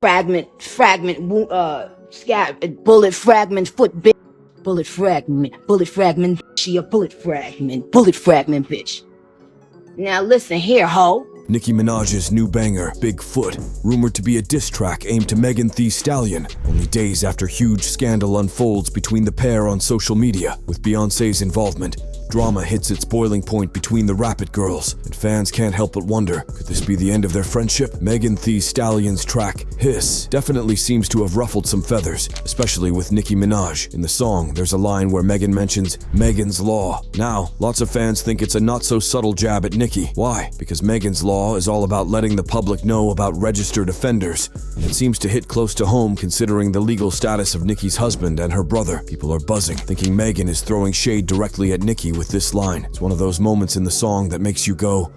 bullet fragment, foot bitch. Bullet fragment, she a bullet fragment, bitch. Now listen here, ho. Nicki Minaj's new banger, Big Foot, rumored to be a diss track aimed to Megan Thee Stallion, only days after huge scandal unfolds between the pair on social media. With Beyoncé's involvement, drama hits its boiling point between the Rap It girls, and fans can't help but wonder, could this be the end of their friendship? Megan Thee Stallion's track, Hiss, definitely seems to have ruffled some feathers, especially with Nicki Minaj. In the song, there's a line where Megan mentions Megan's Law. Now, lots of fans think it's a not-so-subtle jab at Nicki. Why? Because Megan's Law is all about letting the public know about registered offenders. It seems to hit close to home considering the legal status of Nicki's husband and her brother. People are buzzing, thinking Megan is throwing shade directly at Nicki with this line. It's one of those moments in the song that makes you go,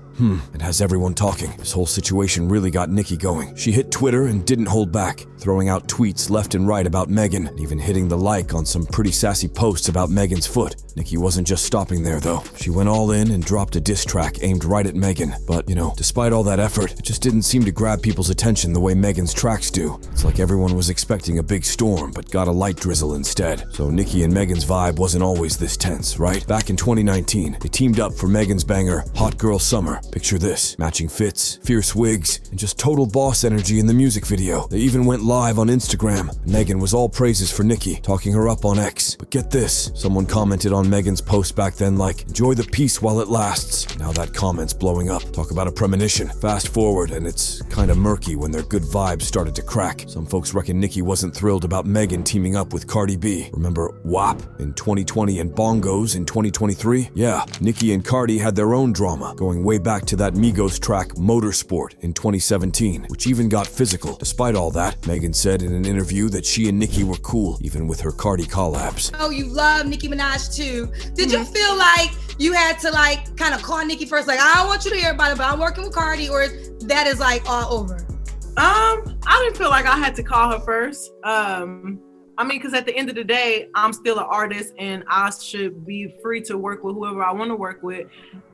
it has everyone talking. This whole situation really got Nicki going. She hit Twitter and didn't hold back, throwing out tweets left and right about Megan, and even hitting the like on some pretty sassy posts about Megan's foot. Nicki wasn't just stopping there though. She went all in and dropped a diss track aimed right at Megan. But, despite all that effort, it just didn't seem to grab people's attention the way Megan's tracks do. It's like everyone was expecting a big storm, but got a light drizzle instead. So Nicki and Megan's vibe wasn't always this tense, right? Back in 2019, they teamed up for Megan's banger, Hot Girl Summer. Picture this, matching fits, fierce wigs, and just total boss energy in the music video. They even went live on Instagram. Megan was all praises for Nicki, talking her up on X. But get this, someone commented on Megan's post back then like, enjoy the peace while it lasts. Now that comment's blowing up. Talk about a premonition. Fast forward, and it's kinda murky when their good vibes started to crack. Some folks reckon Nicki wasn't thrilled about Megan teaming up with Cardi B. Remember WAP in 2020 and Bongos in 2023? Yeah, Nicki and Cardi had their own drama, going way back to that Migos track Motorsport in 2017, which even got physical. Despite all that, Megan said in an interview that she and Nicki were cool, even with her Cardi collabs. Oh, you love Nicki Minaj too. Did you feel like you had to kind of call Nicki first, like, I don't want you to hear about it, but I'm working with Cardi, or that is all over? I didn't feel like I had to call her first. Because at the end of the day, I'm still an artist and I should be free to work with whoever I want to work with.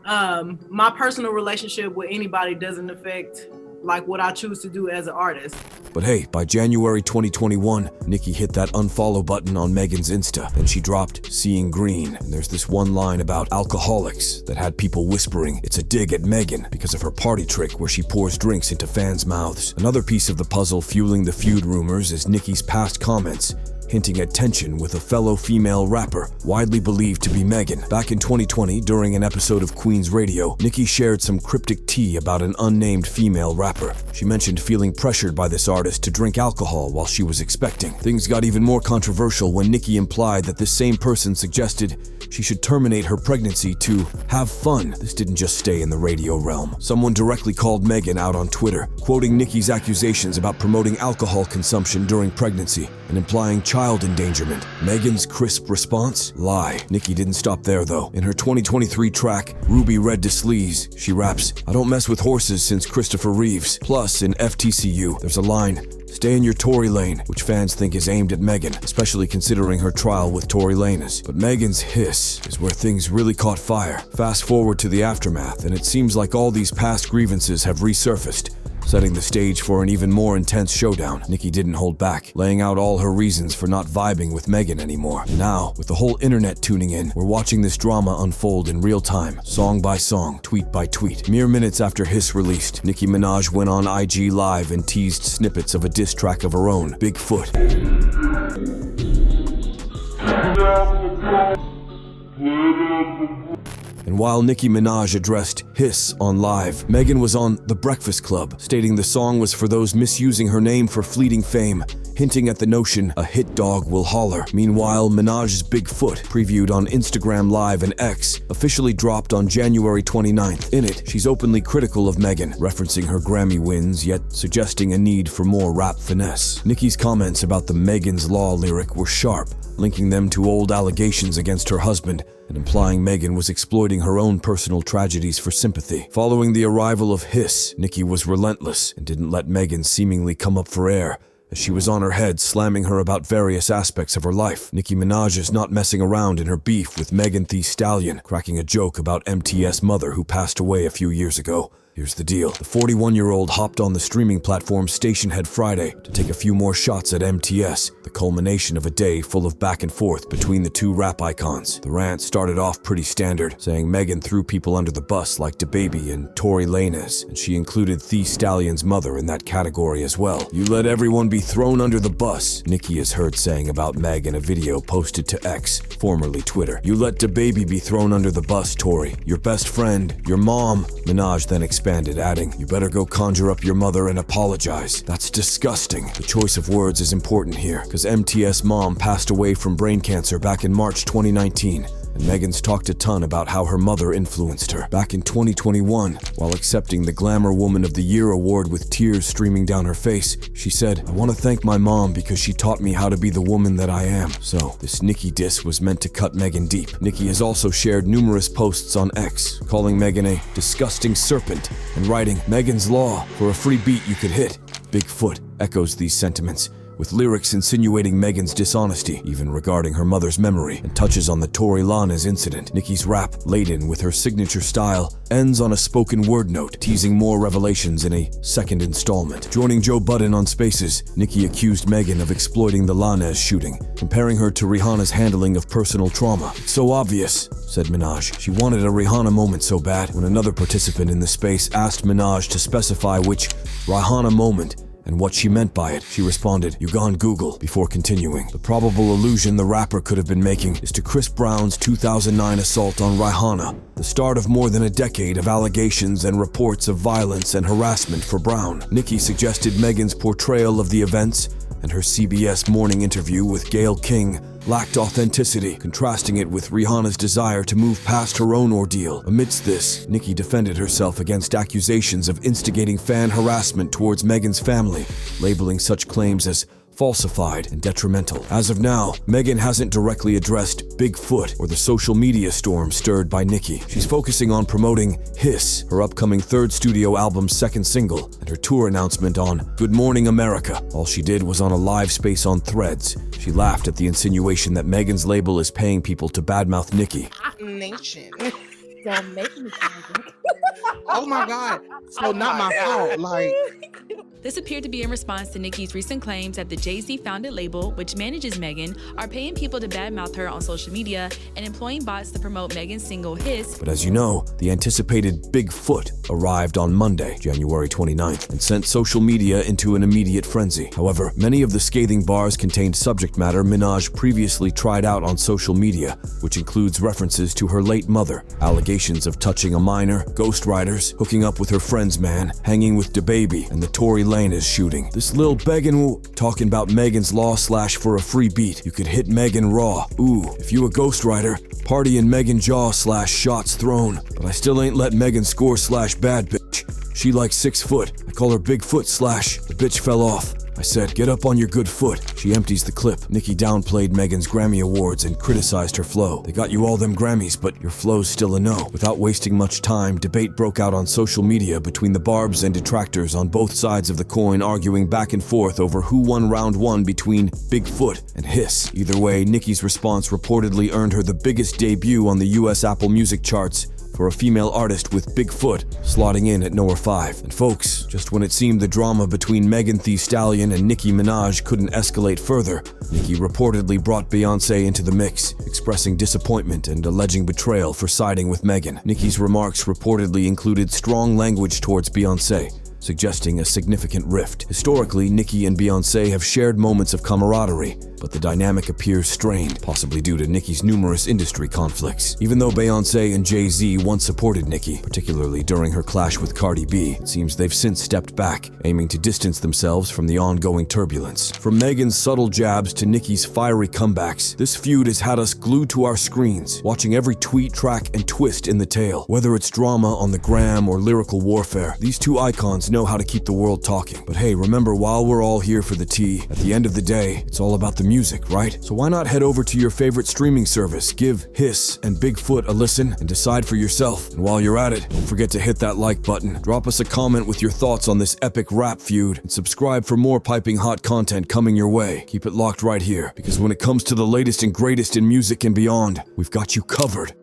My personal relationship with anybody doesn't affect what I choose to do as an artist. But hey, by January 2021, Nicki hit that unfollow button on Megan's Insta. Then she dropped Seeing Green. And there's this one line about alcoholics that had people whispering it's a dig at Megan because of her party trick where she pours drinks into fans' mouths. Another piece of the puzzle fueling the feud rumors is Nicki's past comments, hinting at tension with a fellow female rapper, widely believed to be Megan. Back in 2020, during an episode of Queen's Radio, Nicki shared some cryptic tea about an unnamed female rapper. She mentioned feeling pressured by this artist to drink alcohol while she was expecting. Things got even more controversial when Nicki implied that this same person suggested she should terminate her pregnancy to have fun. This didn't just stay in the radio realm. Someone directly called Megan out on Twitter, quoting Nicki's accusations about promoting alcohol consumption during pregnancy and implying child endangerment. Megan's crisp response? Lie. Nicki didn't stop there though. In her 2023 track, Ruby Red to Sleaze, she raps, I don't mess with horses since Christopher Reeves. Plus, in FTCU, there's a line, stay in your Tory lane, which fans think is aimed at Megan, especially considering her trial with Tory Lanez. But Megan's hiss is where things really caught fire. Fast forward to the aftermath, and it seems like all these past grievances have resurfaced, setting the stage for an even more intense showdown. Nicki didn't hold back, laying out all her reasons for not vibing with Megan anymore. Now, with the whole internet tuning in, we're watching this drama unfold in real time, song by song, tweet by tweet. Mere minutes after Hiss released, Nicki Minaj went on IG Live and teased snippets of a diss track of her own, Big Foot. And while Nicki Minaj addressed Hiss on Live, Megan was on The Breakfast Club, stating the song was for those misusing her name for fleeting fame, hinting at the notion a hit dog will holler. Meanwhile, Minaj's Big Foot, previewed on Instagram Live and X, officially dropped on January 29th. In it, she's openly critical of Megan, referencing her Grammy wins, yet suggesting a need for more rap finesse. Nicki's comments about the Megan's Law lyric were sharp, linking them to old allegations against her husband and implying Megan was exploiting her own personal tragedies for sympathy. Following the arrival of Hiss, Nicki was relentless and didn't let Megan seemingly come up for air, as she was on her head slamming her about various aspects of her life. Nicki Minaj is not messing around in her beef with Megan Thee Stallion, cracking a joke about MTS' mother who passed away a few years ago. Here's the deal. The 41-year-old hopped on the streaming platform Stationhead Friday to take a few more shots at MTS, the culmination of a day full of back and forth between the two rap icons. The rant started off pretty standard, saying Megan threw people under the bus like DaBaby and Tory Lanez, and she included Thee Stallion's mother in that category as well. You let everyone be thrown under the bus, Nicki is heard saying about Meg in a video posted to X, formerly Twitter. You let DaBaby be thrown under the bus, Tory. Your best friend, your mom. Minaj then expanded, adding, you better go conjure up your mother and apologize. That's disgusting. The choice of words is important here, because MTS mom passed away from brain cancer back in March 2019. And Megan's talked a ton about how her mother influenced her. Back in 2021, while accepting the Glamour Woman of the Year award with tears streaming down her face, she said, I want to thank my mom because she taught me how to be the woman that I am. So, this Nicki diss was meant to cut Megan deep. Nicki has also shared numerous posts on X, calling Megan a disgusting serpent, and writing, Megan's Law, for a free beat you could hit. Bigfoot echoes these sentiments, with lyrics insinuating Megan's dishonesty, even regarding her mother's memory, and touches on the Tory Lanez incident. Nicki's rap, laden with her signature style, ends on a spoken word note, teasing more revelations in a second installment. Joining Joe Budden on Spaces, Nicki accused Megan of exploiting the Lanez shooting, comparing her to Rihanna's handling of personal trauma. It's so obvious, said Minaj. She wanted a Rihanna moment so bad. When another participant in the space asked Minaj to specify which Rihanna moment and what she meant by it, she responded, you gone Google, before continuing. The probable allusion the rapper could have been making is to Chris Brown's 2009 assault on Rihanna, the start of more than a decade of allegations and reports of violence and harassment for Brown. Nicki suggested Megan's portrayal of the events and her CBS Morning interview with Gayle King lacked authenticity, contrasting it with Rihanna's desire to move past her own ordeal. Amidst this, Nicki defended herself against accusations of instigating fan harassment towards Megan's family, labeling such claims as falsified and detrimental. As of now, Megan hasn't directly addressed Bigfoot or the social media storm stirred by Nicki. She's focusing on promoting Hiss, her upcoming third studio album's second single, and her tour announcement on Good Morning America. All she did was on a live space on Threads. She laughed at the insinuation that Megan's label is paying people to badmouth Nicki. Nation. Don't make me Oh my God. So not my fault. Like, This appeared to be in response to Nicki's recent claims that the Jay-Z founded label, which manages Megan, are paying people to badmouth her on social media and employing bots to promote Megan's single Hiss. But as you know, the anticipated Bigfoot arrived on Monday, January 29th, and sent social media into an immediate frenzy. However, many of the scathing bars contained subject matter Minaj previously tried out on social media, which includes references to her late mother, allegations of touching a minor, ghostwriters, hooking up with her friend's man, hanging with DaBaby, and the Tory Lanez shooting. This lil beggin' talking about Megan's Law / for a free beat. You could hit Megan raw. Ooh, if you a ghostwriter, party in Megan jaw / shots thrown. But I still ain't let Megan score / bad bitch. She like 6 foot. I call her Bigfoot / the bitch fell off. I said, get up on your good foot. She empties the clip. Nicki downplayed Megan's Grammy Awards and criticized her flow. They got you all them Grammys, but your flow's still a no. Without wasting much time, debate broke out on social media between the barbs and detractors on both sides of the coin, arguing back and forth over who won round one between Bigfoot and Hiss. Either way, Nicki's response reportedly earned her the biggest debut on the US Apple Music charts for a female artist, with Bigfoot slotting in at number 5. And folks, just when it seemed the drama between Megan Thee Stallion and Nicki Minaj couldn't escalate further, Nicki reportedly brought Beyoncé into the mix, expressing disappointment and alleging betrayal for siding with Megan. Nicki's remarks reportedly included strong language towards Beyoncé, suggesting a significant rift. Historically, Nicki and Beyoncé have shared moments of camaraderie, but the dynamic appears strained, possibly due to Nicki's numerous industry conflicts. Even though Beyoncé and Jay-Z once supported Nicki, particularly during her clash with Cardi B, it seems they've since stepped back, aiming to distance themselves from the ongoing turbulence. From Megan's subtle jabs to Nicki's fiery comebacks, this feud has had us glued to our screens, watching every tweet, track, and twist in the tale. Whether it's drama on the gram or lyrical warfare, these two icons know how to keep the world talking. But hey, remember, while we're all here for the tea, at the end of the day, it's all about the music, right? So why not head over to your favorite streaming service, give Hiss and Bigfoot a listen, and decide for yourself. And while you're at it, don't forget to hit that like button, drop us a comment with your thoughts on this epic rap feud, and subscribe for more piping hot content coming your way. Keep it locked right here, because when it comes to the latest and greatest in music and beyond, we've got you covered.